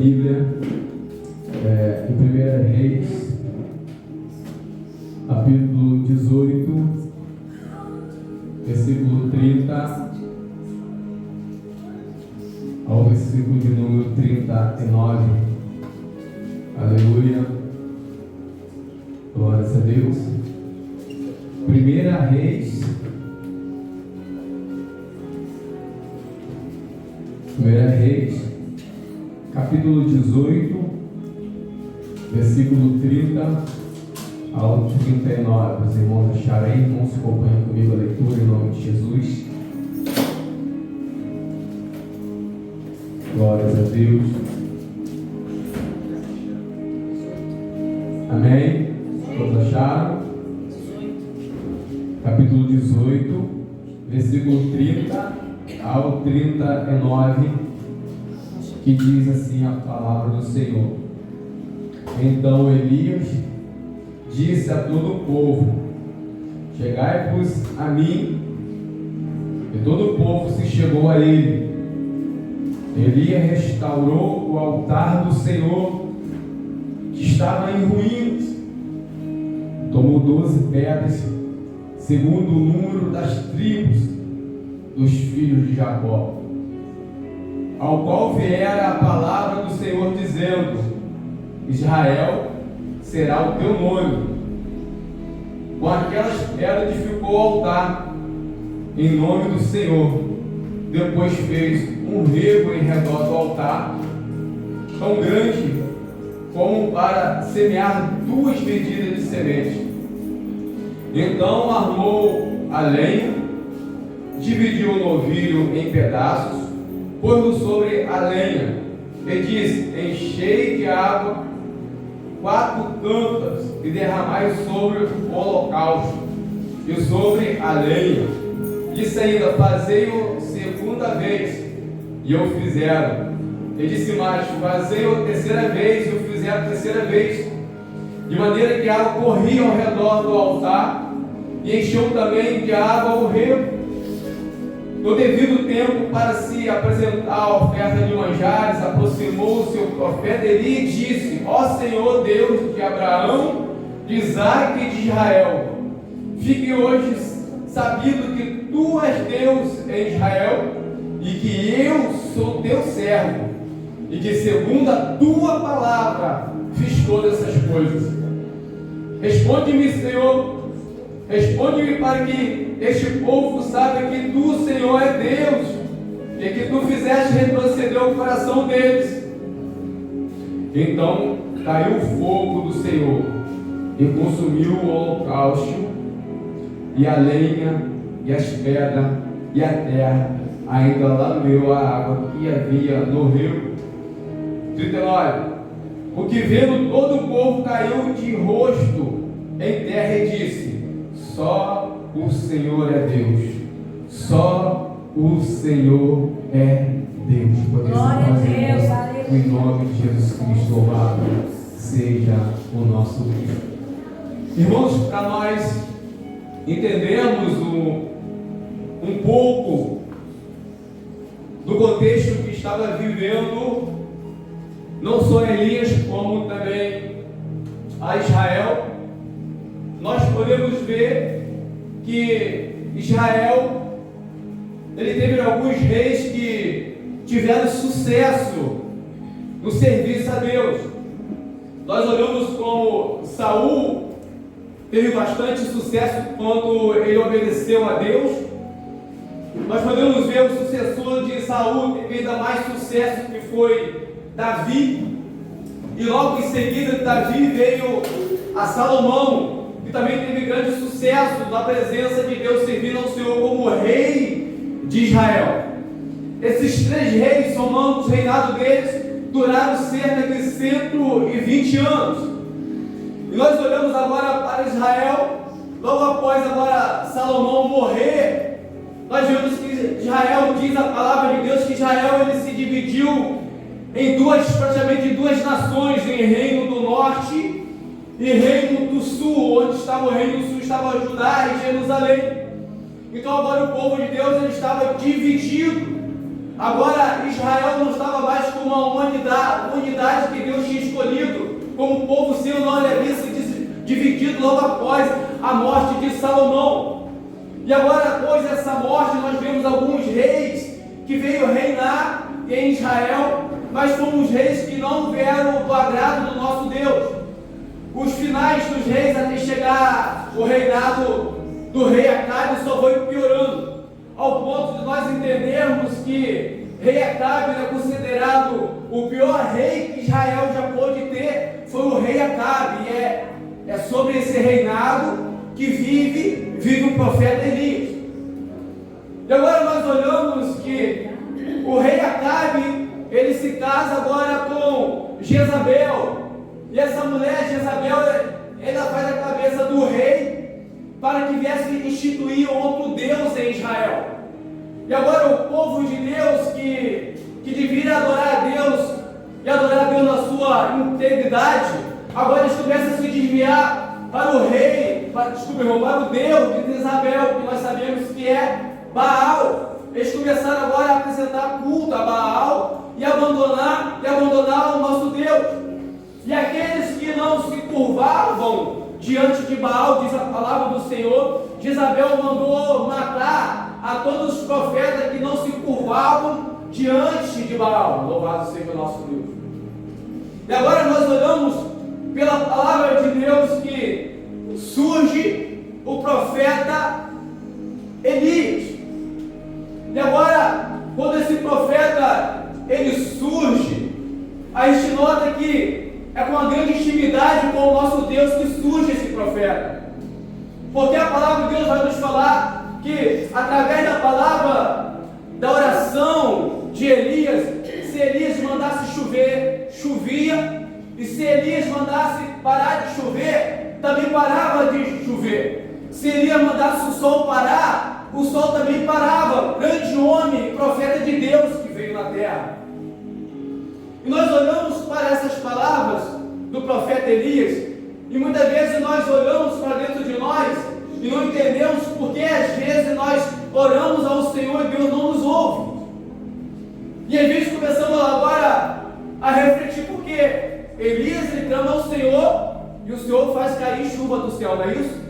Bíblia em 1 Reis, capítulo 18, versículo 30 ao versículo de número 39. Aleluia. Glórias a Deus. 1 Reis, capítulo 18, versículo 30 ao 39. Os irmãos acharam aí, irmãos, acompanham comigo a leitura em nome de Jesus. Glórias a Deus. Amém? Todos acharam? Capítulo 18, versículo 30 ao 39, que diz assim a palavra do Senhor. Então Elias disse a todo o povo: chegai-vos a mim. E todo o povo se chegou a ele. Elias restaurou o altar do Senhor, que estava em ruínas. Tomou 12 pedras, segundo o número das tribos dos filhos de Jacó, ao qual viera a palavra do Senhor dizendo: Israel será o teu nome. Com aquelas pedras edificou o altar em nome do Senhor. Depois fez um rego em redor do altar, tão grande como para semear 2 medidas de semente. Então armou a lenha, dividiu o novilho em pedaços, pôs-o sobre a lenha e disse: enchei de água 4 cântaros e derramai sobre o holocausto e sobre a lenha. Disse ainda: fazei-o segunda vez, e eu fizeram. E disse mais: fazei-o terceira vez, e eu fizeram terceira vez. De maneira que a água corria ao redor do altar, e encheu também de água o rego. No devido tempo, para se apresentar a oferta de manjares, aproximou-se o profeta Eli e disse: ó Senhor Deus de Abraão, de Isaque e de Israel, fique hoje sabido que tu és Deus em Israel, e que eu sou teu servo, e que segundo a tua palavra fiz todas essas coisas. Responde-me, Senhor, responde-me, para que este povo saiba que tu, Senhor, é Deus, e que tu fizeste retroceder o coração deles. Então caiu o fogo do Senhor e consumiu o holocausto, e a lenha, e as pedras, e a terra. Ainda lambeu a água que havia no rio. 39. O que vendo todo o povo caiu de rosto em terra e disse: só o Senhor é Deus. Só o Senhor é Deus. Glória a Deus. Em nome de Jesus Cristo, louvado seja o nosso Deus. Irmãos, para nós entendermos um pouco do contexto que estava vivendo não só Elias, como também a Israel, nós podemos ver que Israel, ele teve alguns reis que tiveram sucesso no serviço a Deus. Nós olhamos como Saul teve bastante sucesso quando ele obedeceu a Deus. Nós podemos ver o sucessor de Saul teve ainda mais sucesso, que foi Davi. E logo em seguida Davi veio a Salomão, que também teve grande sucesso na presença de Deus, servindo ao Senhor como rei de Israel. Esses 3 reis, somando o reinado deles, duraram cerca de 120 anos. E nós olhamos agora para Israel, logo após agora Salomão morrer. Nós vemos que Israel, diz a palavra de Deus, que Israel ele se dividiu em praticamente duas nações, em Reino do Norte e Reino do Sul. Onde estava o Reino do Sul estava Judá e Jerusalém. Então agora o povo de Deus ele estava dividido. Agora Israel não estava mais como uma unidade que Deus tinha escolhido, como o povo seu não havia se dividido logo após a morte de Salomão. E agora, após essa morte, nós vemos alguns reis que veio reinar em Israel, mas foram os reis que não vieram do agrado do nosso Deus. Os finais dos reis até chegar o reinado do rei Acabe só foi piorando, ao ponto de nós entendermos que rei Acabe é considerado o pior rei que Israel já pôde ter, foi o rei Acabe, e é sobre esse reinado que vive o profeta Elias. E agora nós olhamos que o rei Acabe, ele se casa agora com Jezabel, e essa mulher Jezabel, ela faz a cabeça do rei para que viesse instituir outro Deus em Israel. E agora o povo de Deus que deveria adorar a Deus e adorar a Deus na sua integridade, agora eles começam a se desviar para o rei, para o Deus de Jezabel, que nós sabemos que é Baal. Eles começaram agora a apresentar culto a Baal e abandonar o nosso Deus. E aqueles que não se curvavam diante de Baal, diz a palavra do Senhor, Jezabel mandou matar a todos os profetas que não se curvavam diante de Baal. Louvado seja o nosso Deus. E agora nós olhamos pela palavra de Deus que surge o profeta Elias. E agora, quando esse profeta ele surge, a gente nota que é com uma grande intimidade com o nosso Deus que surge esse profeta. Porque a palavra de Deus vai nos falar que através da palavra, da oração de Elias, se Elias mandasse chover, chovia, e se Elias mandasse parar de chover, também parava de chover. Se Elias mandasse o sol parar, o sol também parava. Grande homem, profeta de Deus que veio na terra. E nós olhamos para essas palavras do profeta Elias, e muitas vezes nós olhamos para dentro de nós e não entendemos porque às vezes nós oramos ao Senhor e Deus não nos ouve. E às vezes começamos agora a refletir porque Elias ele clama ao Senhor e o Senhor faz cair chuva do céu, não é isso?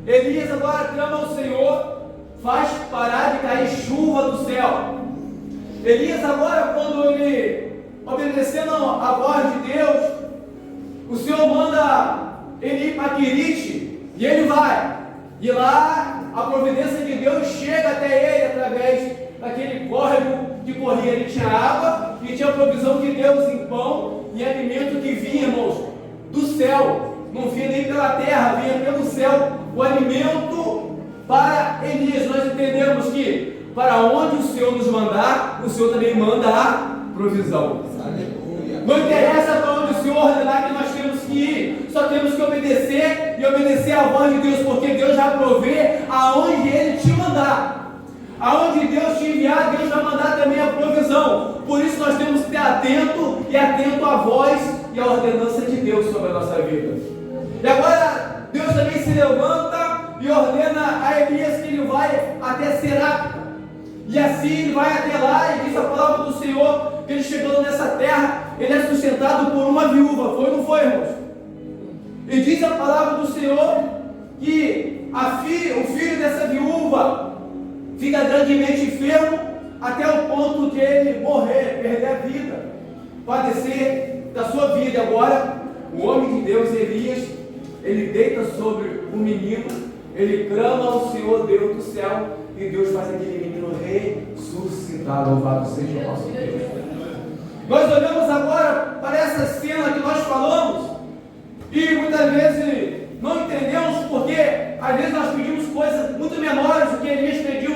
Elias agora clama ao Senhor, faz parar de cair chuva do céu. Elias agora, quando ele obedecendo a voz de Deus, o Senhor manda ele ir para Querite, e ele vai, e lá a providência de Deus chega até ele através daquele córrego que corria. Ele tinha água e tinha a provisão de Deus em pão e alimento que vinha, irmãos, do céu, não vinha nem pela terra, vinha pelo céu, o alimento para Elias. Nós entendemos que para onde o Senhor nos mandar, o Senhor também manda a provisão. Não interessa para onde o Senhor ordenar que nós temos que ir, só temos que obedecer e obedecer à voz de Deus, porque Deus já provê aonde Ele te mandar. Aonde Deus te enviar, Deus vai mandar também a provisão. Por isso nós temos que estar atento à voz e à ordenança de Deus sobre a nossa vida. E agora Deus também se levanta e ordena a Elias que ele vai até Serapta. E assim ele vai até lá e diz a palavra do Senhor que ele chegando nessa terra, ele é sustentado por uma viúva. Foi ou não foi, irmãos? E diz a palavra do Senhor que o filho dessa viúva fica grandemente enfermo até o ponto de ele morrer, perder a vida, padecer da sua vida. E agora, o homem de Deus, Elias, ele deita sobre o menino, ele clama ao Senhor, Deus do céu, e Deus faz aquele menino ressuscitar. Louvado seja o nosso Deus. Nós olhamos agora para essa cena que nós falamos, e muitas vezes não entendemos porque às vezes nós pedimos coisas muito menores do que Elias pediu.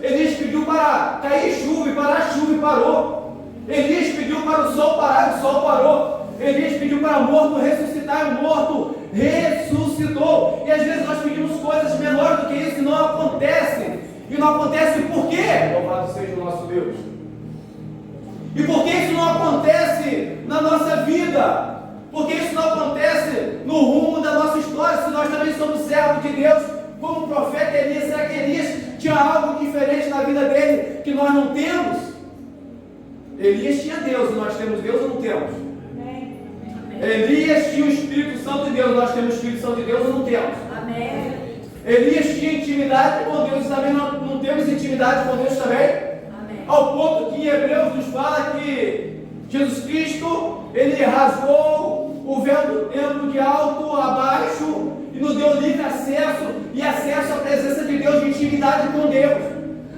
Elias pediu para cair chuva e parar a chuva e parou. Elias pediu para o sol parar e o sol parou. Elias pediu para o morto ressuscitar e o morto ressuscitou. E às vezes nós pedimos coisas menores do que isso e não acontecem. E não acontece por quê? Louvado seja o nosso Deus. E por que isso não acontece na nossa vida? Porque isso não acontece no rumo da nossa história, se nós também somos servos de Deus, como o profeta Elias. Será que Elias tinha algo diferente na vida dele que nós não temos? Elias tinha Deus, e nós temos Deus ou não temos? Elias tinha o Espírito Santo de Deus, nós temos o Espírito Santo de Deus ou não temos? Amém. Elias tinha intimidade com Deus, e também não temos intimidade com Deus também? Amém. Ao ponto que em Hebreus nos fala que Jesus Cristo, ele rasgou o véu do templo de alto a baixo e nos deu livre acesso à presença de Deus, de intimidade com Deus,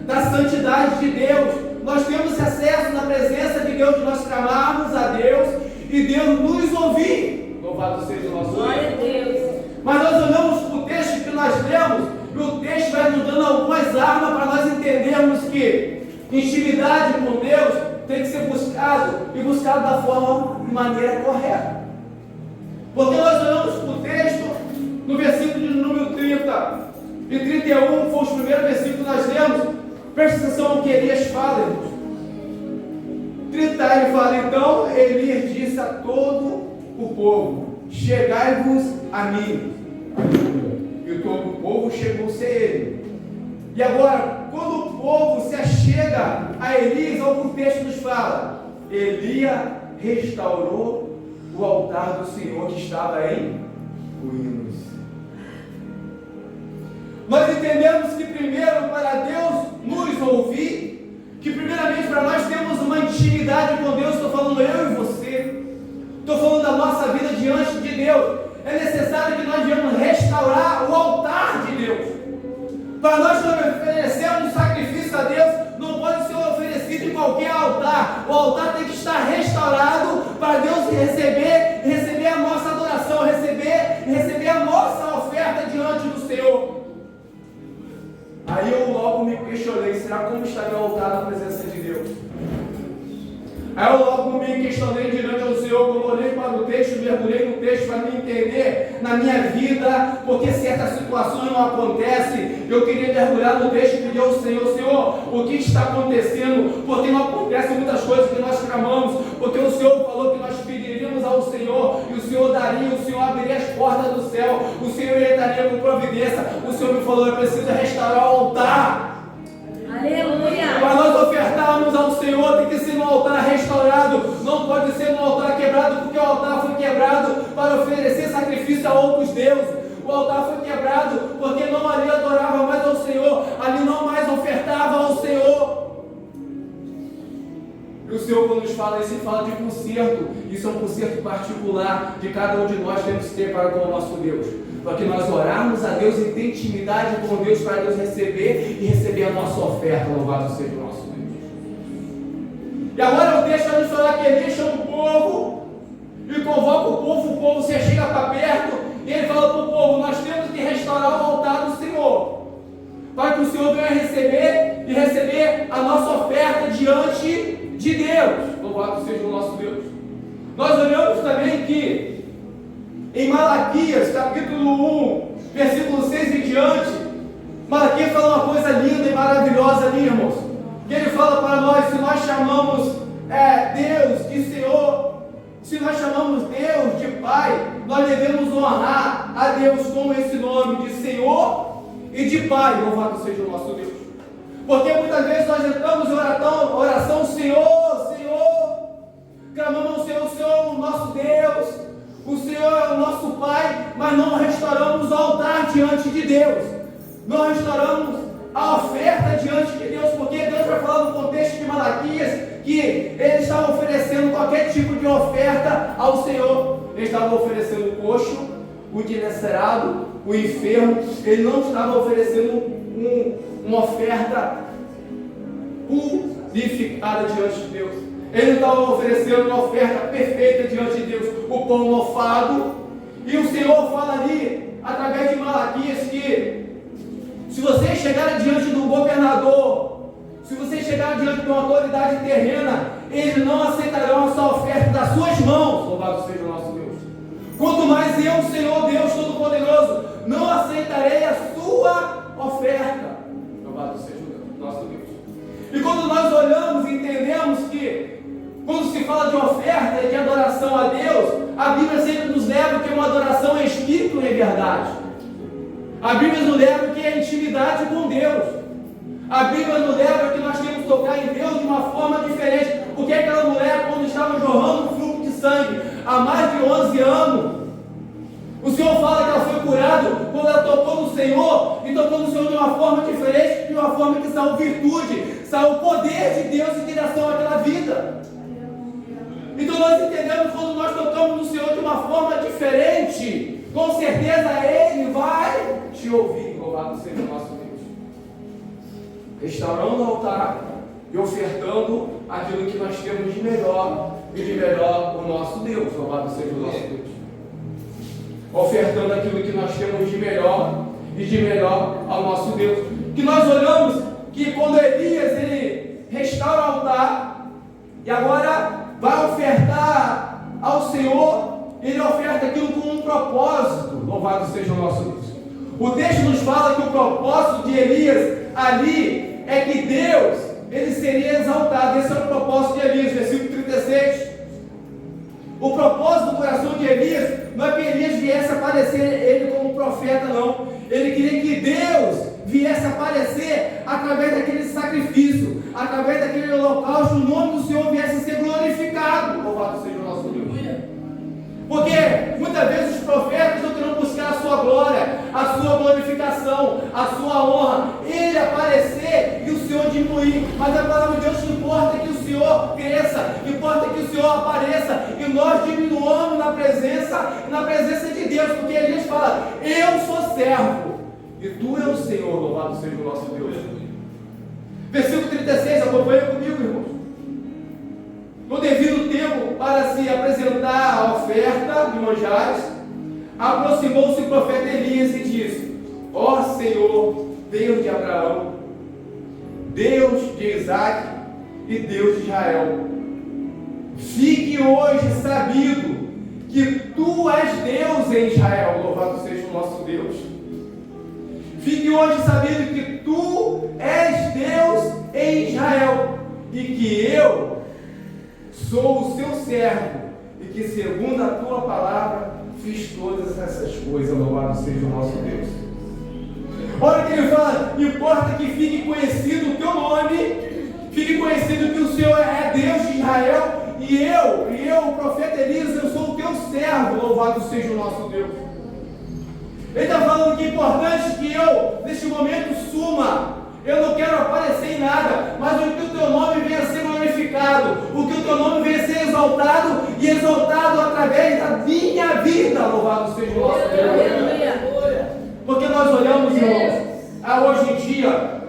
da santidade de Deus. Nós temos acesso na presença de Deus, de nós clamarmos a Deus e Deus nos ouvir. Louvado seja o nosso Deus. Glória a Deus. Mas nós olhamos para o texto que nós lemos, e o texto vai nos dando algumas armas para nós entendermos que intimidade com Deus tem que ser buscado, e buscado da forma, de maneira correta. Porque nós olhamos para o texto, no versículo de número 30 e 31, foi os primeiros versículos que nós lemos. Presta atenção ao que Elias fala, irmãos. 30 ele fala: então Elias disse a todo o povo: chegai-vos a mim. E todo o povo chegou-se a ele. E agora, quando o povo se achega a Elias, olha o que o texto nos fala: Elias restaurou o altar do Senhor que estava em ruínas. Nós entendemos que primeiro, para Deus nos ouvir, que primeiramente para nós termos uma intimidade com Deus, estou falando eu e você, estou falando da nossa vida diante de Deus, é necessário que nós venhamos restaurar o altar de Deus. Para nós oferecermos um sacrifício a Deus, não pode ser oferecido em qualquer altar. O altar tem que estar restaurado para Deus receber a nossa adoração, receber a nossa oferta diante do Senhor. Aí eu logo me questionei: será como está meu altar na presença de Deus? Aí eu logo me questionei diante do Senhor, quando olhei para o texto, mergulhei no texto para me entender na minha vida, porque certas situações não acontecem. Eu queria mergulhar no texto e pedir ao Senhor: Senhor, o que está acontecendo? Porque não acontecem muitas coisas que nós clamamos, porque o Senhor falou que nós pediríamos ao Senhor, e o Senhor daria, o Senhor abriria as portas do céu, o Senhor entraria com providência. O Senhor me falou: eu preciso restaurar o altar. Aleluia. Para nós ofertarmos ao Senhor, tem que ser no altar restaurado, não pode ser no altar quebrado, porque o altar foi quebrado para oferecer sacrifício a outros deuses. O altar foi quebrado porque não ali adorava mais ao Senhor, ali não mais ofertava ao Senhor. E o Senhor, quando nos fala isso, ele fala de conserto. Isso é um conserto particular de cada um de nós, temos que ter para com o nosso Deus, para que nós orarmos a Deus e ter intimidade com Deus, para Deus receber a nossa oferta. Louvado seja o nosso Deus. E agora o texto vai nos falar que Elias chama o povo e convoca o povo se chega para perto, e ele fala para o povo: nós temos que restaurar o altar do Senhor, para que o Senhor venha receber a nossa oferta diante de Deus. Louvado seja o nosso Deus. Nós olhamos também que em Malaquias, capítulo 1, versículo 6 em diante, Malaquias fala uma coisa linda e maravilhosa ali, irmãos. Que ele fala para nós: se nós chamamos Deus de Senhor, se nós chamamos Deus de Pai, nós devemos honrar a Deus com esse nome de Senhor e de Pai. Louvado seja o nosso Deus. Porque muitas vezes nós entramos em oração: Senhor, Senhor, clamamos ao Senhor: Senhor é o nosso Deus, o Senhor é o nosso Pai, mas não restauramos o altar diante de Deus, não restauramos a oferta diante de Deus, porque Deus vai falar no contexto de Malaquias que eles estavam oferecendo qualquer tipo de oferta ao Senhor. Eles estavam oferecendo o coxo, o dilacerado, o enfermo. Ele não estava oferecendo uma oferta purificada diante de Deus. Ele não estava oferecendo uma oferta perfeita diante de Deus, o pão mofado. E o Senhor fala ali, através de Malaquias, que se você chegar diante de um governador, se você chegar diante de uma autoridade terrena, eles não aceitarão a sua oferta das suas mãos. Louvado seja o nosso Deus. Quanto mais eu, Senhor Deus Todo-Poderoso, não aceitarei a sua oferta. Louvado seja o nosso Deus. E quando nós olhamos e entendemos que quando se fala de oferta e de adoração a Deus, a Bíblia sempre nos leva que uma adoração é espírito e é verdade. A Bíblia nos leva que é intimidade com Deus. A Bíblia nos leva que nós temos que tocar em Deus de uma forma diferente. Porque aquela mulher, quando estava jorrando um fluxo de sangue há mais de 11 anos, o Senhor fala que ela foi curada quando ela tocou no Senhor, e tocou no Senhor de uma forma diferente, de uma forma que saiu virtude, saiu o poder de Deus em direção àquela vida. Então nós entendemos, quando nós tocamos no Senhor de uma forma diferente, com certeza Ele vai te ouvir. Louvado seja o nosso Deus. Restaurando o altar e ofertando aquilo que nós temos de melhor e de melhor o nosso Deus. Louvado seja o nosso Deus. Ofertando aquilo que nós temos de melhor e de melhor ao nosso Deus. Que nós olhamos que quando Elias ele restaura o altar e agora vai ofertar ao Senhor, ele oferta aquilo com um propósito. Louvado seja o nosso Deus. O texto nos fala que o propósito de Elias ali é que Deus ele seria exaltado. Esse é o propósito de Elias, versículo 36. O propósito do coração de Elias não é que Elias viesse aparecer ele como profeta, não. Ele queria que Deus viesse aparecer através daquele sacrifício, através daquele holocausto, o nome do Senhor viesse a ser glorificado. Louvado seja o nosso Deus. Porque muitas vezes os profetas não querem buscar a sua glória, a sua glorificação, a sua honra, ele aparecer e o Senhor diminuir. Mas a palavra de Deus que importa é que o Senhor cresça, importa que o Senhor apareça e nós diminuamos na presença de Deus, porque Elias fala: eu sou servo e tu és o Senhor. Louvado seja o nosso Deus. Versículo 36, acompanha comigo, irmãos. No devido tempo, para se apresentar a oferta de manjares, aproximou-se o profeta Elias e disse: ó Senhor, Deus de Abraão, Deus de Isaac e Deus de Israel, fique hoje sabido que tu és Deus em Israel. Louvado seja o nosso Deus. Fique hoje sabido que tu és Deus em Israel e que eu sou o seu servo e que segundo a tua palavra fiz todas essas coisas. Louvado seja o nosso Deus. Olha o que ele fala: importa que fique conhecido o teu nome, fique conhecido que o Senhor é Deus de Israel e eu, o profeta Elias, eu sou o teu servo. Louvado seja o nosso Deus. Ele está falando que é importante que eu, neste momento, suma. Eu não quero aparecer em nada, mas o que o teu nome venha a ser glorificado, o que o teu nome venha a ser exaltado e exaltado através da minha vida. Louvado seja o nosso Deus. Porque nós olhamos, irmãos, hoje em dia,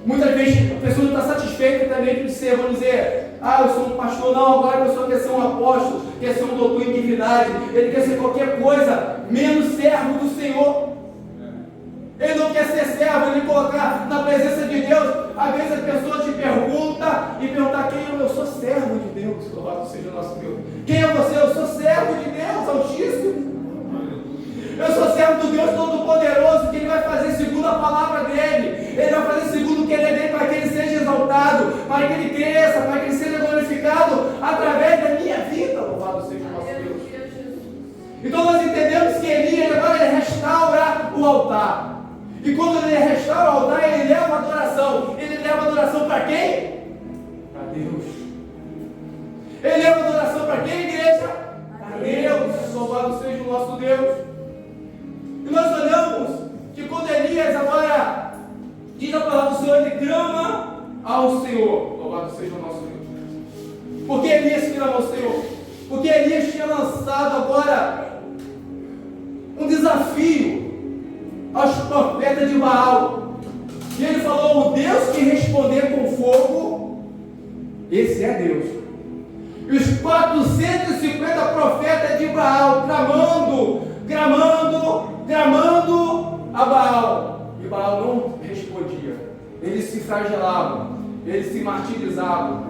muitas vezes a pessoa não está satisfeita também de ser, vamos dizer, eu sou um pastor. Não, agora a pessoa quer ser um apóstolo, quer ser um doutor em divindade, ele quer ser qualquer coisa menos servo do Senhor. Ele não quer ser servo, ele colocar na presença de Deus. Às vezes a pessoa te pergunta quem eu sou servo de Deus. Louvado seja o nosso Deus. Quem é você? Eu sou servo de Deus Altíssimo. Eu sou servo do Deus Todo-Poderoso, que Ele vai fazer segundo a palavra dEle. Ele vai fazer segundo o que Ele é dele, para que Ele seja exaltado, para que Ele cresça, para que Ele seja glorificado através da minha vida. Louvado seja o nosso Deus. Então nós entendemos que Elias agora ele restaura o altar. E quando ele restaura o altar, ele leva a adoração. Ele leva a adoração para quem? Para Deus. Ele leva a adoração para quem, igreja? Para Deus. Louvado seja o nosso Deus. E nós olhamos que quando Elias agora diz a palavra do Senhor, ele clama ao Senhor. Louvado seja o nosso Deus. Por que Elias clama ao Senhor? Porque Elias tinha lançado agora um desafio aos profetas de Baal. E ele falou: o Deus que responder com fogo, esse é Deus. E os 450 profetas de Baal clamando a Baal. E Baal não respondia. Eles se flagelavam, eles se martirizavam,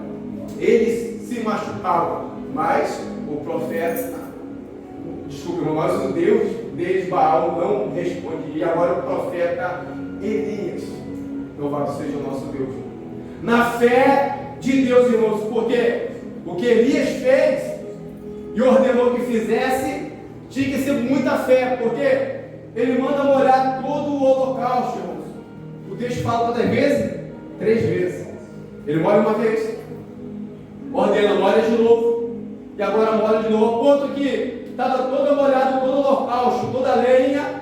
eles se machucavam. Mas o profeta, mas o Deus deles, Baal, não respondia. E agora o profeta Elias, louvado seja o nosso Deus, na fé de Deus, irmãos, porque o que Elias fez e ordenou que fizesse tinha que ser muita fé, porque ele manda molhar todo o holocausto, irmãos. O texto fala quantas vezes? 3 vezes. Ele molha uma vez, ordena, molha de novo. E agora molha de novo, ao ponto que estava todo molhado, todo o holocausto, toda a lenha.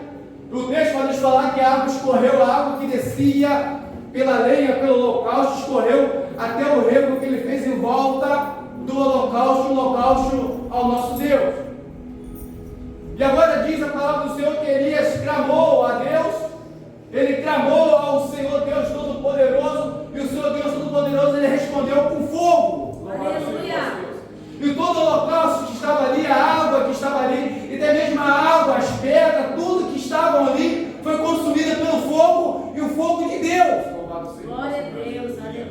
O texto pode nos falar que a água escorreu, a água que descia pela lenha, pelo holocausto, escorreu até o rego que ele fez em volta do holocausto, o holocausto ao nosso Deus. E agora diz a palavra do Senhor que Elias clamou a Deus, ele clamou ao Senhor Deus Todo-Poderoso, e o Senhor Deus Todo-Poderoso ele respondeu com fogo. Aleluia. E todo o holocausto que estava ali, a água que estava ali, e até mesmo a água, as pedras, tudo que estavam ali, foi consumida pelo fogo e o fogo de Deus. Louvado seja. Glória a Deus, aleluia.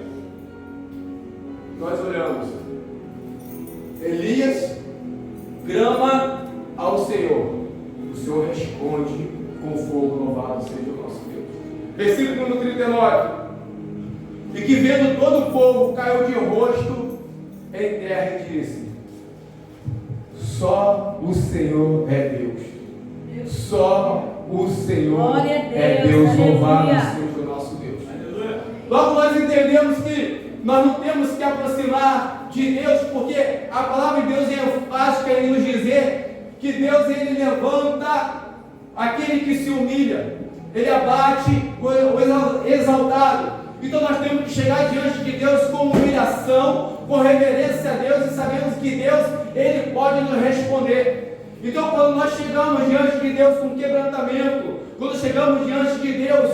Nós olhamos. Elias clama ao Senhor. O Senhor responde com fogo, louvado seja o nosso Deus. Versículo número 39. E que vendo todo o povo caiu de rosto em terra e disse: só o Senhor é Deus. Só o Senhor é Deus. Louvado seja o nosso Deus. Aleluia. Logo nós entendemos que nós não temos que aproximar de Deus, porque a palavra de Deus é enfática em nos dizer que Deus ele levanta aquele que se humilha, ele abate o exaltado. Então nós temos que chegar diante de Deus com humilhação, com reverência a Deus, e sabemos que Deus, ele pode nos responder. Então quando nós chegamos diante de Deus com quebrantamento, quando chegamos diante de Deus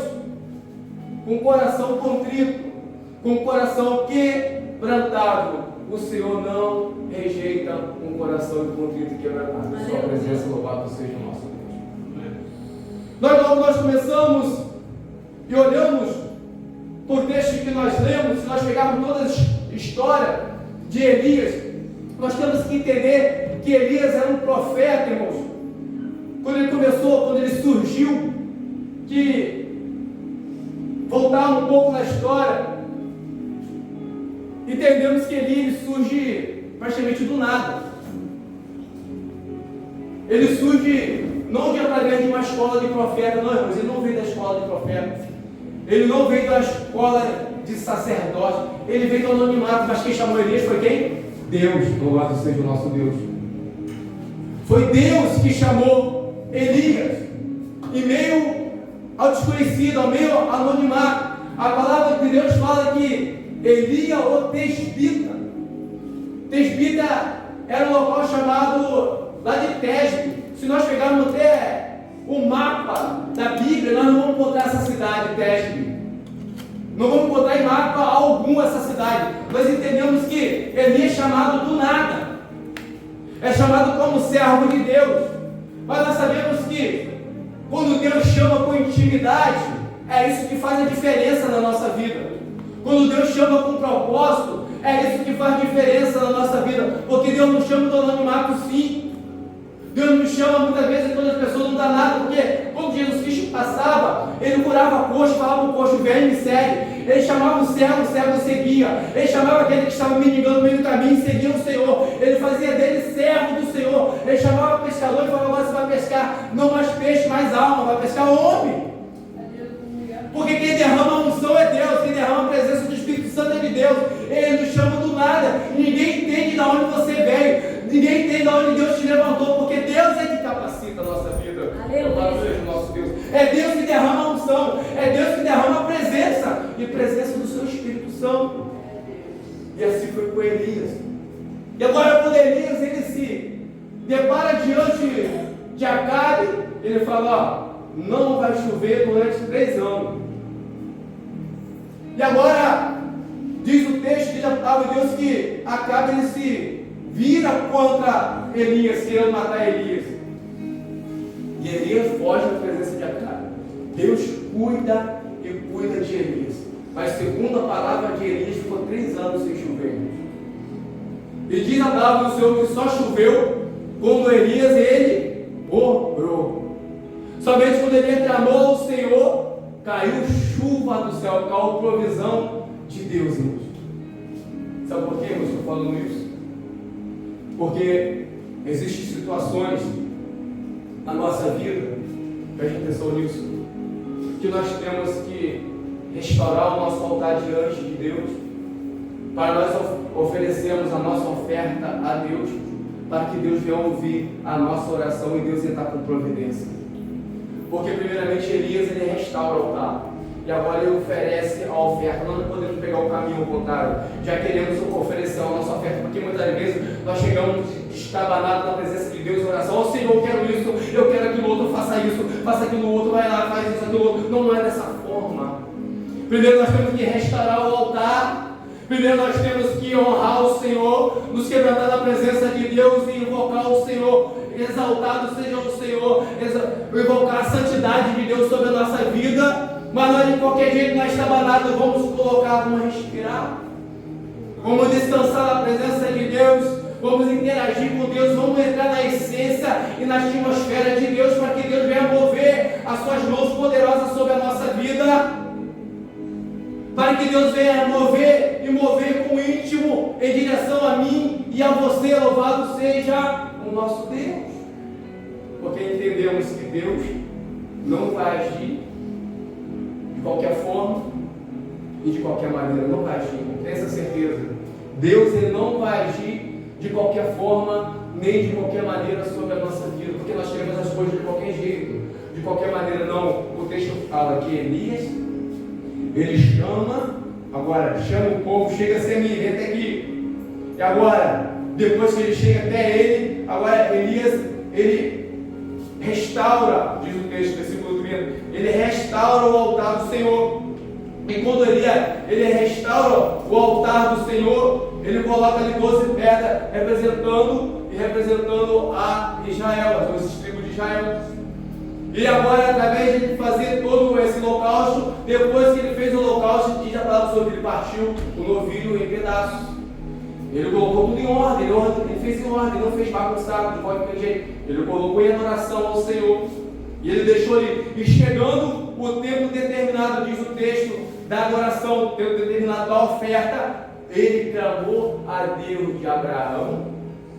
com o coração contrito, com o coração quebrantado, o Senhor não rejeita um coração contrito e quebrantado. Sua presença, louvado seja o nosso Deus. Nós começamos e olhamos por texto que nós lemos, se nós pegarmos toda a história de Elias, nós temos que entender que Elias era um profeta, irmãos. Quando ele começou, quando ele surgiu, que voltar um pouco na história, entendemos que Elias surge praticamente do nada. Ele surge não através de uma escola de profeta, não, irmãos, ele não veio da escola de profeta. Ele não veio da escola de sacerdote, ele veio do anonimato, mas quem chamou Elias foi quem? Deus, louvado seja o nosso Deus. Foi Deus que chamou Elias, em meio ao desconhecido, ao meio ao anonimato. A palavra de Deus fala que Elias, o Tesbita era um local chamado lá de Tesbe. Se nós pegarmos até o mapa da Bíblia, nós não vamos encontrar essa cidade, Tesbe. Não vamos encontrar em mapa algum essa cidade. Nós entendemos que Elias é chamado do nada. É chamado como servo de Deus. Mas nós sabemos que quando Deus chama com intimidade, é isso que faz a diferença na nossa vida. Quando Deus chama com propósito, é isso que faz diferença na nossa vida. Porque Deus nos chama do anonimato, sim. Deus nos chama muitas vezes quando as pessoas não dão nada, porque quando Jesus Cristo passava, ele curava coxo, falava para o coxo: vem, me segue. Ele chamava o servo seguia. Ele chamava aquele que estava mendigando no meio do caminho e seguia o Senhor. Ele fazia dele servo do Senhor. Ele chamava o pescador e falava: agora você vai pescar não mais peixe, mais alma, vai pescar homem. Porque quem derrama a unção é Deus, quem derrama a presença do Espírito Santo é de Deus. Ele nos chama do nada. Ninguém entende de onde você veio. Ninguém entende de onde Deus te levantou, porque Deus é que capacita a nossa vida. Louvado seja o nosso Deus. É Deus que derrama a unção, é Deus que derrama a presença, e presença do seu Espírito Santo. E assim foi com Elias. E agora quando Elias ele se depara diante de Acabe, ele fala: ó, não vai chover durante 3 anos. E agora diz o texto de Deus que Acabe ele se vira contra Elias, querendo matar Elias. E Elias foge da presença de Acabe. Deus cuida e cuida de Elias. Mas segundo a palavra de Elias, ficou 3 anos sem chover. E diz a palavra do Senhor que só choveu quando Elias ele orou. Somente quando Elias clamou ao Senhor, caiu chuva do céu, caiu provisão de Deus, irmãos. Sabe por que eu estou falando isso? Porque existem situações na nossa vida, preste atenção nisso, que nós temos que restaurar o nosso altar diante de Deus. para nós oferecermos a nossa oferta a Deus, para que Deus venha ouvir a nossa oração e Deus entrar com providência. Porque primeiramente Elias ele restaura o altar, e agora ele oferece a oferta. Nós não podemos pegar o caminho contrário, já queremos oferecer a nossa oferta, porque muitas vezes nós chegamos estabanados na presença de Deus em oração: ó Senhor, eu quero isso, eu quero aquilo outro, faça isso, faça aquilo outro, vai lá, faz isso, aquilo outro. Não é dessa forma. Primeiro nós temos que restaurar o altar. Primeiro nós temos que honrar o Senhor, nos quebrantar na presença de Deus e invocar o Senhor. Exaltado seja o Senhor, invocar a santidade de Deus sobre a nossa vida. Mas nós de qualquer jeito, nós estabanados, vamos colocar, vamos respirar, vamos descansar na presença de Deus, vamos interagir com Deus, vamos entrar na essência e na atmosfera de Deus, para que Deus venha mover as suas mãos poderosas sobre a nossa vida, para que Deus venha mover e mover com íntimo em direção a mim e a você. Louvado seja o nosso Deus, porque entendemos que Deus não vai agir de qualquer forma e de qualquer maneira, não vai agir, tenha essa certeza. Deus ele não vai agir de qualquer forma nem de qualquer maneira sobre a nossa vida, porque nós queremos as coisas de qualquer jeito, de qualquer maneira. Não, o texto fala que Elias ele chama o povo: chega a mim, vem até aqui. E agora, depois que ele chega até ele, agora Elias, ele restaura, diz o texto, versículo 30, ele restaura o altar do Senhor. E quando ele restaura o altar do Senhor, ele coloca ali 12 pedras, representando a Israel, as 12 tribos de Israel. E agora, através de fazer todo esse holocausto, depois que ele fez o holocausto, diz a palavra sobre ele partiu o novilho em pedaços. Ele colocou tudo em ordem, ele fez em ordem, não fez bagunçado de qualquer jeito. Ele colocou em adoração ao Senhor. E ele deixou ali. E chegando o tempo determinado, diz o texto, da adoração, o tempo determinado da oferta, ele clamou a Deus de Abraão,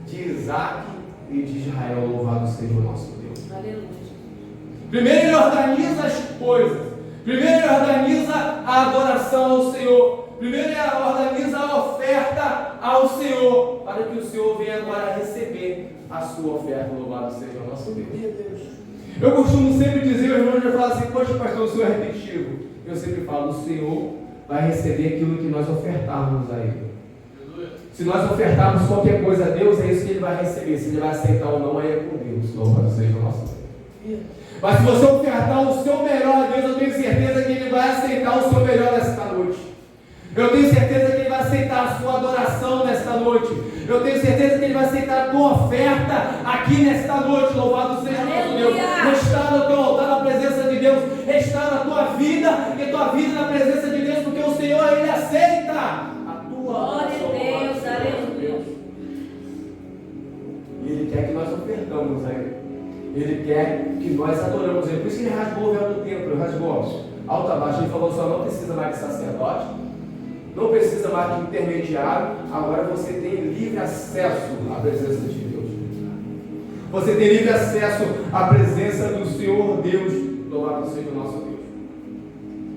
de Isaac e de Israel. Louvado seja o nosso Deus. Aleluia. Primeiro ele organiza as coisas. Primeiro ele organiza a adoração ao Senhor. Primeiro ele organiza a oferta ao Senhor, para que o Senhor venha agora receber a sua oferta. Louvado seja o nosso Deus. Eu costumo sempre dizer, os irmãos já falam assim: poxa, pastor, o Senhor é repetitivo. Eu sempre falo: o Senhor vai receber aquilo que nós ofertarmos a Ele. Se nós ofertarmos qualquer coisa a Deus, é isso que Ele vai receber. Se Ele vai aceitar ou não, aí é com Deus. Louvado seja o nosso Deus. Mas se você ofertar o seu melhor a Deus, eu tenho certeza que Ele vai aceitar o seu melhor nesta noite. Eu tenho certeza que Ele vai aceitar a sua adoração nesta noite. Eu tenho certeza que Ele vai aceitar a tua oferta aqui nesta noite. Louvado seja o nosso Deus. Restaura o teu altar na presença de Deus. Restaura a tua vida e a tua vida na presença de Deus, porque o Senhor, Ele aceita a tua adoração. Glória a Deus, aleluia. E Ele quer que nós ofertamos a Ele. Ele quer que nós adoramos Ele. Por isso que Ele rasgou o véu do templo, rasgou alto a baixo. Ele falou: só não precisa mais de sacerdote, não precisa mais de intermediário. Agora você tem livre acesso à presença de Deus. Você tem livre acesso à presença do Senhor Deus. Louvado seja o nosso Deus.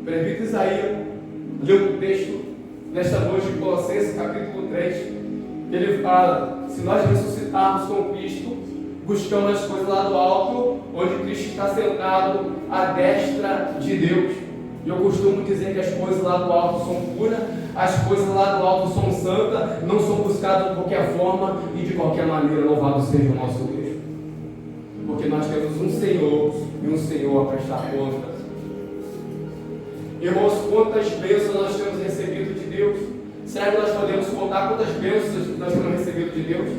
O presbítero Isaías leu um texto nesta noite de Colossenses capítulo 3. Ele fala: se nós ressuscitarmos com Cristo, buscamos as coisas lá do alto, onde Cristo está sentado à destra de Deus. E eu costumo dizer que as coisas lá do alto são puras, as coisas lá do alto são santas, não são buscadas de qualquer forma e de qualquer maneira. Louvado seja o nosso Deus. Porque nós temos um Senhor e um Senhor a prestar contas. Irmãos, quantas bênçãos nós temos recebido de Deus? Será que nós podemos contar quantas bênçãos nós temos recebido de Deus?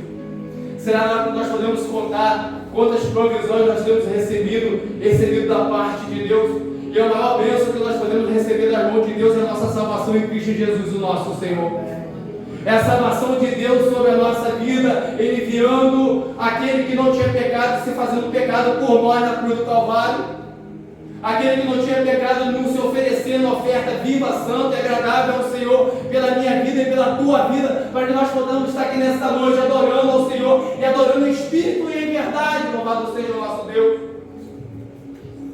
Será que nós podemos contar quantas provisões nós temos recebido da parte de Deus? E a maior bênção que nós podemos receber das mãos de Deus é a nossa salvação em Cristo Jesus, o nosso Senhor. É a salvação de Deus sobre a nossa vida, Ele enviando aquele que não tinha pecado, se fazendo pecado por nós na cruz do Calvário. Aquele que não tinha pecado, nos se oferecendo oferta viva, santa e agradável ao Senhor, pela minha vida e pela tua vida, para que nós possamos estar aqui nesta noite adorando ao Senhor e adorando em espírito e em verdade. Louvado seja o nosso Deus.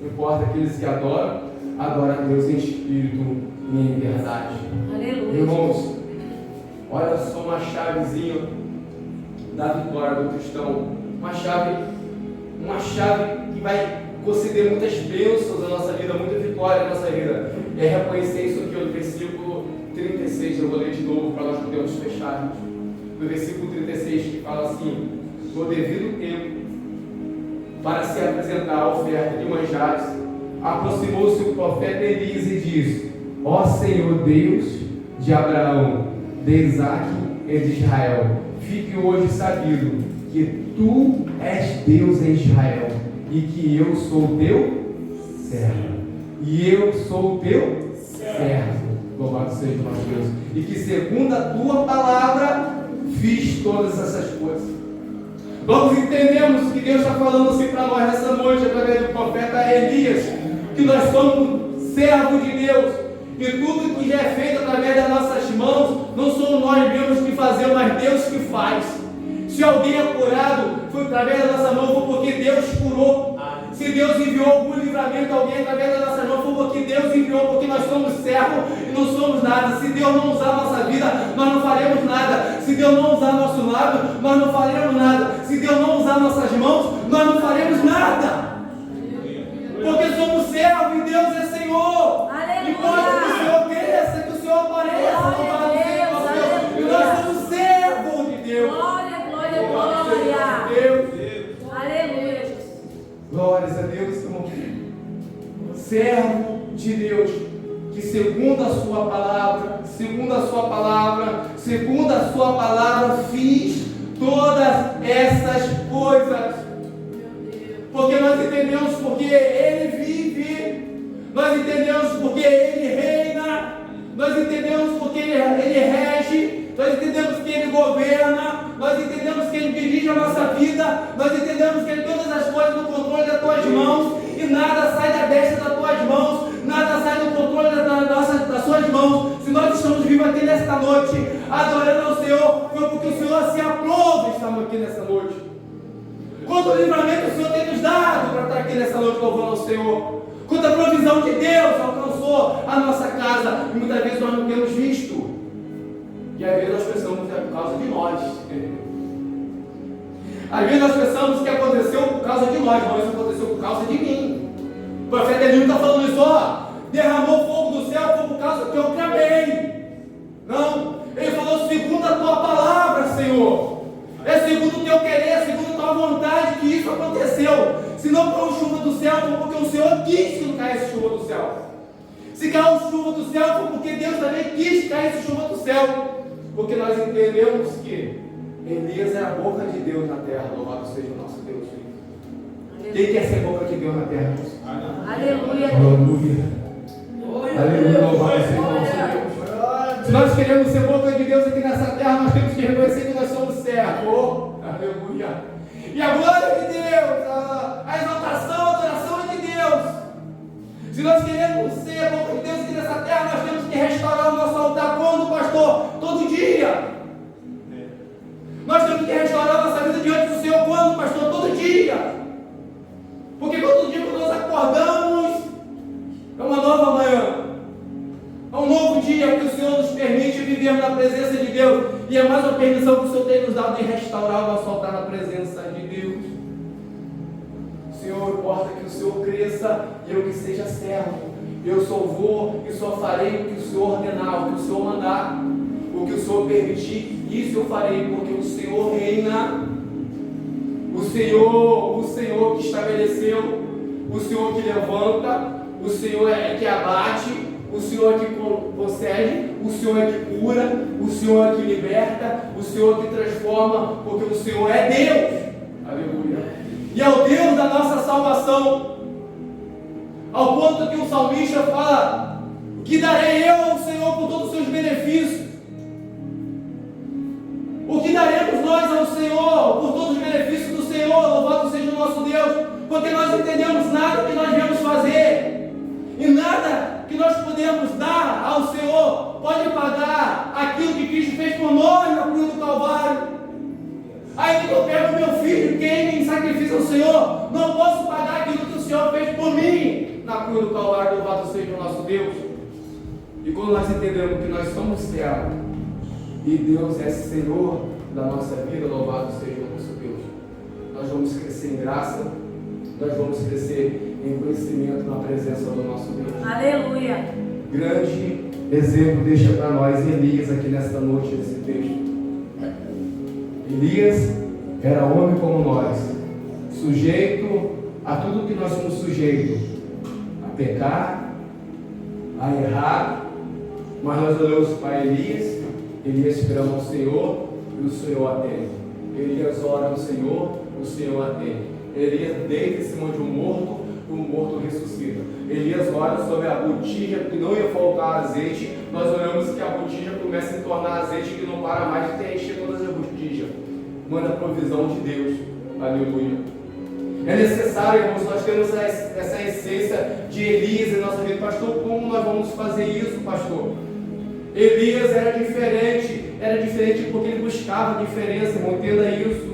Não importa aqueles que adoram a Deus em espírito e em verdade. Aleluia. Irmãos, Olha só uma chavezinha da vitória do cristão. Uma chave que vai conceder muitas bênçãos na nossa vida, muita vitória na nossa vida. É reconhecer isso aqui no versículo 36. Eu vou ler de novo para nós podermos fechar. No versículo 36 que fala assim: no devido tempo, para se apresentar a oferta de manjares, aproximou-se o profeta Elias e disse: ó Senhor Deus de Abraão, de Isaque e de Israel, fique hoje sabido que tu és Deus em Israel e que eu sou teu servo. E eu sou teu servo. Louvado seja o nosso Deus. E que segundo a tua palavra fiz todas essas coisas. Nós entendemos que Deus está falando assim para nós nessa noite, através do profeta Elias, que nós somos servos de Deus, e tudo que já é feito através das nossas mãos, não somos nós mesmos que fazemos, mas Deus que faz. Se alguém é curado, foi através da nossa mão, foi porque Deus curou. Se Deus enviou algum livramento a alguém através da nossa mão, foi porque Deus enviou, porque nós somos servos e não somos nada. Se Deus não usar a nossa vida, nós não faremos nada. Se Deus não usar nosso lábio, nós não faremos nada. Se Deus não usar nossas mãos, nós não faremos nada. Porque somos servos e Deus é Senhor. E quando que o Senhor cresça, que o Senhor apareça. E nós somos servos de Deus. Glória. Deus. Aleluia. Glórias a Deus, irmão. Servo de Deus, que segundo a sua palavra, fiz todas essas coisas. Porque nós entendemos porque Ele vive, nós entendemos porque Ele reina, nós entendemos porque Ele rege, nós entendemos que Ele governa, nós entendemos que Ele dirige a nossa vida, nós entendemos que Ele tem todas as coisas no controle das tuas mãos, e nada sai da destra das tuas mãos, nada sai do controle das suas mãos. Se nós estamos vivos aqui nesta noite, adorando ao Senhor, foi porque o Senhor se aprova estamos aqui nessa noite. Quanto livramento o Senhor tem nos dado para estar aqui nessa noite louvando ao Senhor. Quanta provisão de Deus alcançou a nossa casa, e muitas vezes nós não temos visto. E às vezes nós pensamos que é por causa de nós. Às vezes nós pensamos que aconteceu por causa de nós, mas isso aconteceu por causa de mim. O profeta Elias está falando isso, ó, derramou fogo do céu, foi por causa que eu clamei. Não, ele falou segundo a tua palavra, Senhor. É segundo o teu querer, segundo a tua vontade que isso aconteceu. Se não caiu chuva do céu, foi porque o Senhor quis que não caísse chuva do céu. Se caiu chuva do céu, foi porque Deus também quis que caísse chuva do céu. Porque nós entendemos que Elias é a boca de Deus na terra. Louvado seja o nosso Deus. Quem quer ser boca de Deus na terra? Aleluia. Aleluia, louvado seja o nosso Deus. Se nós queremos ser boca de Deus aqui nessa terra, nós temos que reconhecer que nós somos servos. Aleluia. E a glória de Deus, a exaltação, a adoração é de Deus. Se nós queremos ser boca de Deus aqui nessa terra, nós temos que restaurar o nosso altar. Quando, pastor? Todo dia. Nós temos que restaurar a nossa vida diante do Senhor. Quando, pastor? Todo dia. Porque todo dia quando nós acordamos, é uma nova manhã. É um novo dia que o Senhor nos permite viver na presença de Deus. E é mais uma permissão que o Senhor tem nos dado de restaurar o nosso altar na presença de Deus. Senhor, importa que o Senhor cresça e eu que seja servo. Eu só vou e só farei o que o Senhor ordenar, o que o Senhor mandar, o que o Senhor permitir. Isso eu farei, porque o Senhor reina. O Senhor que estabeleceu, o Senhor que levanta, o Senhor é que abate, o Senhor é que concede, o Senhor é que cura, o Senhor é que liberta, o Senhor que transforma, porque o Senhor é Deus. Aleluia. E é o Deus da nossa salvação, ao ponto que o salmista fala: que darei eu ao Senhor por todos os seus benefícios? O que daremos nós ao Senhor por todos os benefícios do Senhor? Louvado seja o nosso Deus, porque nós entendemos nada que nós viemos fazer, e nada que nós podemos dar ao Senhor pode pagar aquilo que Cristo fez por nós na cruz do Calvário. Ainda que eu pego meu filho, queime em sacrifício ao Senhor, não posso pagar aquilo que o Senhor fez por mim na cruz do Calvário. Louvado seja o nosso Deus. E quando nós entendemos que nós somos servos, e Deus é Senhor da nossa vida, louvado seja o nosso Deus. Nós vamos crescer em graça, nós vamos crescer em conhecimento na presença do nosso Deus. Aleluia. Grande exemplo deixa para nós Elias aqui nesta noite, nesse texto. Elias era homem como nós, sujeito a tudo que nós somos sujeitos, a pecar, a errar, mas nós olhamos para Elias, Elias clama ao Senhor e o Senhor atende. Elias ora ao Senhor, o Senhor atende. Elias deita em cima de um morto, o morto ressuscita. Elias ora sobre a botija que não ia faltar azeite. Nós olhamos que a botija começa a se tornar azeite que não para mais de encher todas as botijas. Manda a provisão de Deus. Aleluia. É necessário, irmãos, nós temos essa essência de Elias em nossa vida. Pastor, como nós vamos fazer isso, pastor? Elias era diferente porque ele buscava diferença, irmão. Entenda isso.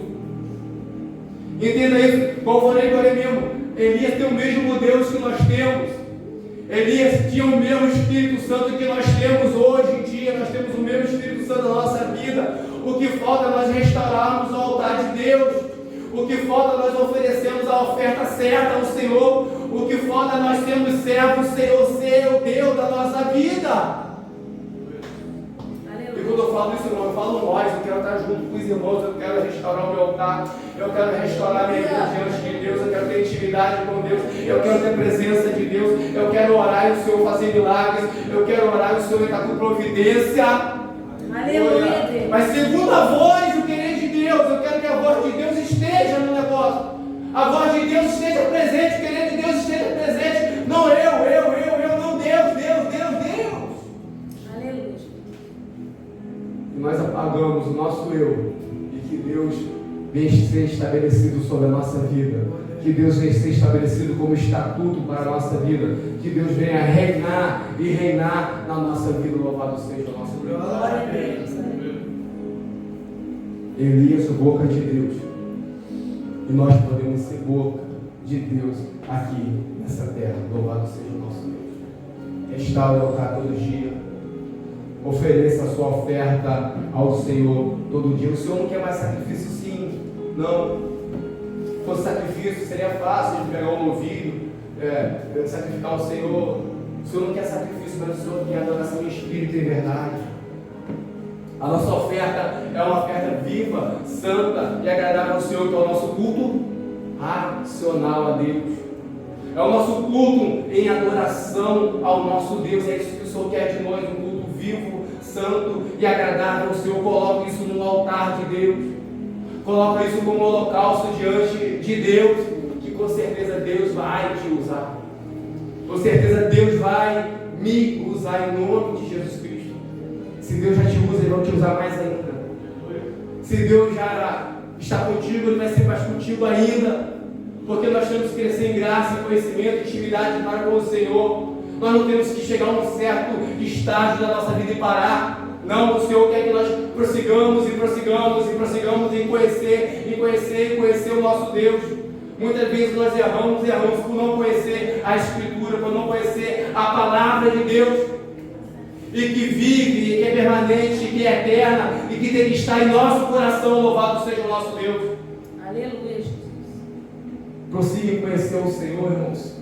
Entenda isso. Como eu falei para ele mesmo, Elias tem o mesmo Deus que nós temos. Elias tinha o mesmo Espírito Santo que nós temos hoje em dia. Nós temos o mesmo Espírito Santo na nossa vida. O que falta é nós restaurarmos o altar de Deus. O que falta é nós oferecermos a oferta certa ao Senhor. O que falta é nós termos servo, o Senhor ser o Deus da nossa vida. E quando eu falo isso, irmão, eu falo nós. Eu quero estar junto com os irmãos. Eu quero restaurar o meu altar. Eu quero restaurar a minha vida diante de Deus. Eu quero ter intimidade com Deus. Eu quero ter presença de Deus. Eu quero orar e o Senhor fazer milagres. Eu quero orar e o Senhor estar com providência. Aleluia. Mas segundo a voz, o querer de Deus, eu quero que a voz de Deus esteja no negócio. A voz de Deus esteja presente, o querer de Deus esteja presente. Não eu, não Deus. Aleluia. E nós apagamos o nosso eu. E que Deus venha ser estabelecido sobre a nossa vida. Que Deus venha ser estabelecido como estatuto para a nossa vida. Que Deus venha reinar na nossa vida. Louvado seja o nosso Deus. Glória a Deus. Elias, boca de Deus. E nós podemos ser boca de Deus aqui nessa terra. Louvado seja o nosso Deus. Restaure o altar todo dia. Ofereça a sua oferta ao Senhor todo dia. O Senhor não quer mais sacrifício, sim. Não. Se fosse sacrifício, seria fácil de pegar um novilho, sacrificar ao Senhor. O Senhor não quer sacrifício, mas o Senhor quer adoração em espírito e em verdade. A nossa oferta é uma oferta viva, santa e agradável ao Senhor, que é o nosso culto racional a Deus. É o nosso culto em adoração ao nosso Deus. É isso que o Senhor quer de nós, um culto vivo, santo e agradável ao Senhor. Coloque isso no altar de Deus. Coloque isso como holocausto diante de Deus, que com certeza Deus vai te usar. Com certeza Deus vai me usar em nome de Jesus Cristo. Se Deus já te usa, Ele vai te usar mais ainda. Se Deus já está contigo, Ele vai ser mais contigo ainda. Porque nós temos que crescer em graça, em conhecimento, intimidade para com o Senhor. Nós não temos que chegar a um certo estágio da nossa vida e parar. Não, o Senhor quer que nós prossigamos em conhecer o nosso Deus. Muitas vezes nós erramos por não conhecer a Escritura, por não conhecer a Palavra de Deus. E que vive, e que é permanente, e que é eterna, e que tem que estar em nosso coração. Louvado seja o nosso Deus. Aleluia, Jesus. Prossiga em conhecer o Senhor, irmãos.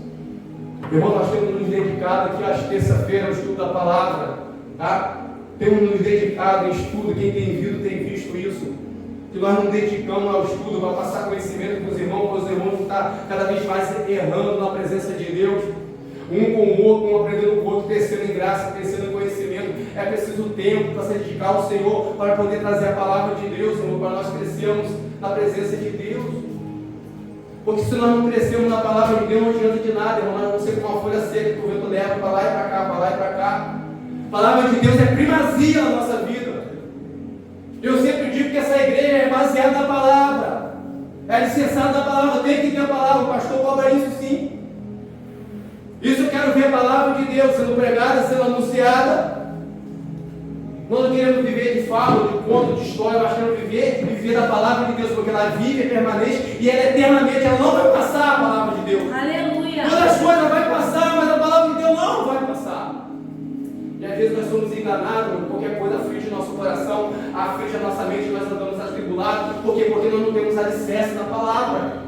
Irmão, nós temos nos dedicado aqui às terça-feira ao estudo da palavra, tá? Temos nos dedicado em estudo. Quem tem visto isso. Que nós nos dedicamos ao estudo para passar conhecimento para os irmãos não estar cada vez mais errando na presença de Deus. Um com o outro, um aprendendo com o outro, crescendo em graça, crescendo em conhecimento. É preciso tempo para se dedicar ao Senhor, para poder trazer a palavra de Deus, irmão, para nós crescermos na presença de Deus. Porque se nós não crescermos na palavra de Deus, não adianta de nada, irmão. Nós vamos ser como uma folha seca que o vento leva para lá e para cá, para lá e para cá. A palavra de Deus é primazia na nossa vida. Eu sempre digo que essa igreja é baseada na palavra, é alicerçada na palavra. Tem que ter a palavra, o pastor cobra isso sim. Isso eu quero ver a palavra de Deus sendo pregada, sendo anunciada. Não querendo viver de fala, de conto, de história, mas querendo viver da palavra de Deus, porque ela vive, é permanente e ela é eternamente. Ela não vai passar, a palavra de Deus. Aleluia. Todas as coisas vai passar, mas a palavra de Deus não vai passar. E às vezes nós somos enganados, qualquer coisa frite nosso coração, aflige a nossa mente, nós andamos atribulados. Por quê? Porque nós não temos alicerce na palavra.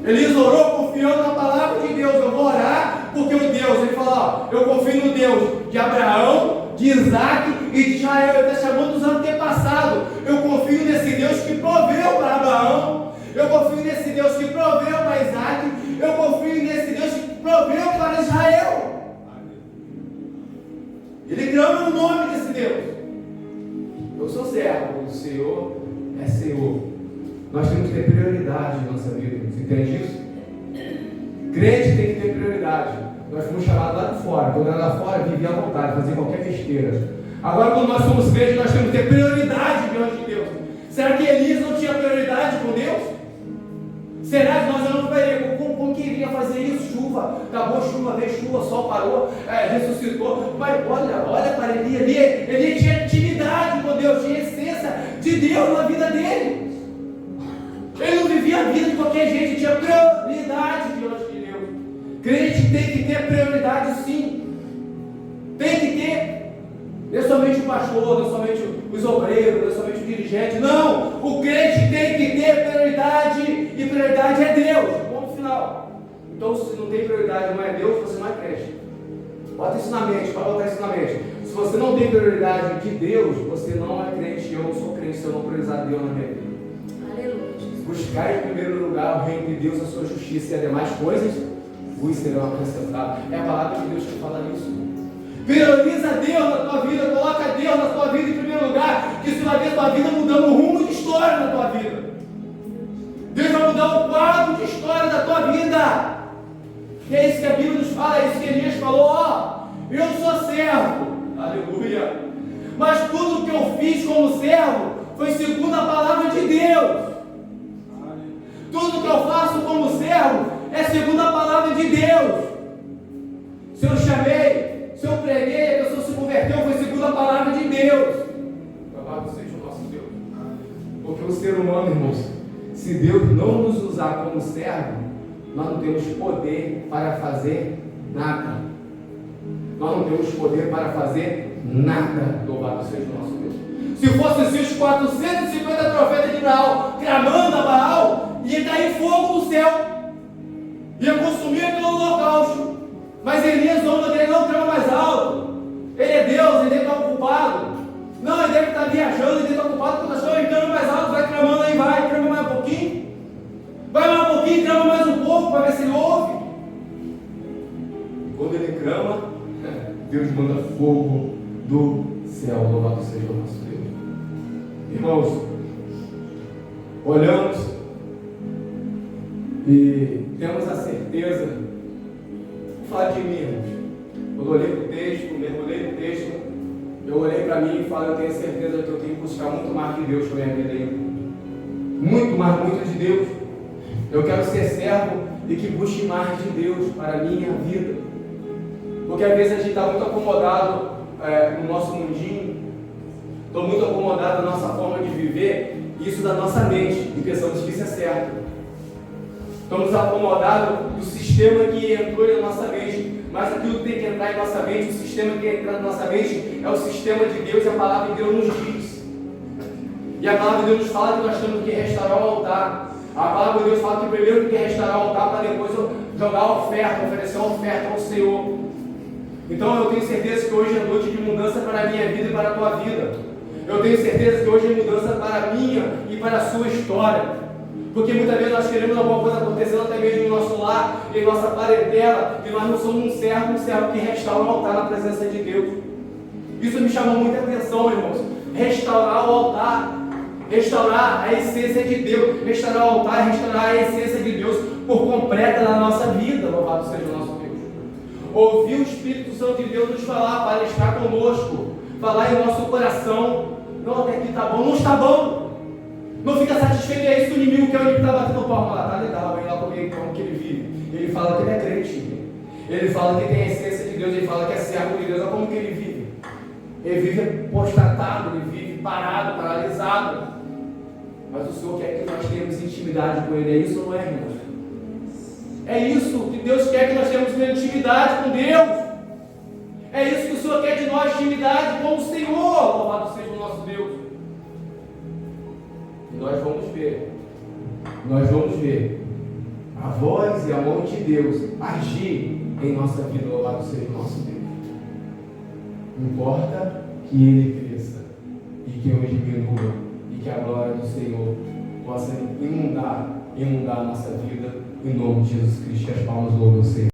Elias orou confiando na palavra de Deus. Eu vou orar porque o Deus, ele fala, ó, eu confio no Deus de Abraão, de Isaac e de Israel. Ele está chamando os antepassados. Eu confio nesse Deus que proveu para Abraão. Eu confio nesse Deus que proveu para Isaac. Eu confio nesse Deus que proveu para Israel. Ele clama no nome desse Deus. Eu sou servo, o Senhor é Senhor. Nós temos que ter prioridade na nossa vida. Você entende isso? Crente tem que ter prioridade. Nós fomos chamados lá de fora. Quando era lá fora, vivia à vontade, fazia qualquer besteira. Agora, quando nós somos crentes, nós temos que ter prioridade diante de Deus. Será que Elias não tinha prioridade com Deus? Será que nós não faríamos? Como que iria fazer isso? Chuva, acabou a chuva, veio chuva, o sol parou, ressuscitou. Mas olha para Elias, ele tinha intimidade com Deus, tinha essência de Deus na vida dele. Ele não vivia a vida de qualquer jeito, ele tinha prioridade diante de Deus. Crente tem que ter prioridade, sim. Tem que ter. Não é somente o pastor, não é somente os obreiros, não é somente o dirigente. Não! O crente tem que ter prioridade, e prioridade é Deus. Ponto final. Então, se não tem prioridade, não é Deus, você não é crente. Bota isso na mente, pode botar isso na mente. Se você não tem prioridade de Deus, você não é crente. Eu não sou crente se eu não priorizar Deus na minha vida. Aleluia. Buscar em primeiro lugar o reino de Deus, a sua justiça e as demais coisas vos serão acrescentadas. É a palavra de Deus que fala isso. Prioriza Deus na tua vida, coloca Deus na tua vida em primeiro lugar, que você vai ver a tua vida mudando o rumo de história na tua vida. Deus vai mudar o quadro de história da tua vida. E é isso que a Bíblia nos fala, é isso que Elias falou, ó, eu sou servo, aleluia, mas tudo que eu fiz como servo foi segundo a palavra de Deus. Tudo que eu faço como servo é segundo a palavra de Deus. Se eu chamei, se eu preguei, a pessoa se converteu, foi segundo a palavra de Deus. Louvado seja o nosso Deus. Porque o ser humano, irmãos, se Deus não nos usar como servo, nós não temos poder para fazer nada. Nós não temos poder para fazer nada. Louvado seja o nosso Deus. Se fossem assim, os 450 profetas de Baal clamando a Baal, ia cair fogo do céu, ia consumir aquele holocausto. Mas Elias, o nome dele, não clama mais alto. Ele é Deus, ele deve estar ocupado. Não, ele deve estar viajando, ele deve estar ocupado com outras coisas. Ele clama mais alto, vai clamando aí, vai, clama mais um pouquinho. Vai mais um pouquinho, clama mais um pouco, para ver se ele ouve. Quando ele clama, Deus manda fogo do céu. Louvado seja o nosso Deus. Irmãos, olhamos e temos a certeza. Vou falar de mim, irmãos. Quando eu olhei para o texto, mergulhei no texto, eu olhei para mim e falei, eu tenho certeza que eu tenho que buscar muito mais de Deus para a minha vida ainda. Muito mais, muito de Deus. Eu quero ser servo e que busque mais de Deus para a minha vida. Porque às vezes a gente está muito acomodado no nosso mundinho. Estou muito acomodado na nossa forma de viver, isso da nossa mente, e pensamos que isso é certo. Estamos acomodados do sistema que entrou na nossa mente, mas aquilo que tem que entrar em nossa mente, o sistema que tem que entrar na nossa mente é o sistema de Deus, e a palavra de Deus nos diz. E a palavra de Deus nos fala que nós temos que restaurar o altar. A palavra de Deus fala que primeiro tem que restaurar o altar para depois jogar a oferta, oferecer uma oferta ao Senhor. Então eu tenho certeza que hoje é noite de mudança para a minha vida e para a tua vida. Eu tenho certeza que hoje é mudança para a minha e para a sua história. Porque muitas vezes nós queremos alguma coisa acontecendo até mesmo em nosso lar, em nossa parentela, e nós não somos um servo que restaura o altar na presença de Deus. Isso me chamou muita atenção, irmãos. Restaurar o altar, restaurar a essência de Deus, restaurar o altar, restaurar a essência de Deus por completa na nossa vida. Louvado seja o nosso Deus. Ouvir o Espírito Santo de Deus nos falar, para estar conosco, falar em nosso coração. Não, até aqui está bom, não está bom. Não fica satisfeito, é isso que o inimigo quer, o inimigo está batendo palma lá, tá legal, vem lá comigo, como que ele vive. Ele fala que ele é crente, ele fala que tem a essência de Deus, ele fala que é servo de Deus, olha como que ele vive. Ele vive postatado, ele vive parado, paralisado. Mas o Senhor quer que nós tenhamos intimidade com Ele, é isso ou não é, irmãos? É isso que Deus quer, que nós tenhamos intimidade com Deus. É isso que o Senhor quer de nós intimidade com o Senhor. Louvado seja o nosso Deus. E nós vamos ver a voz e a mão de Deus agir em nossa vida. Louvado seja o nosso Deus. Importa que Ele cresça e que eu diminua, e que a glória do Senhor possa inundar a nossa vida, em nome de Jesus Cristo. As palmas louvam o Senhor.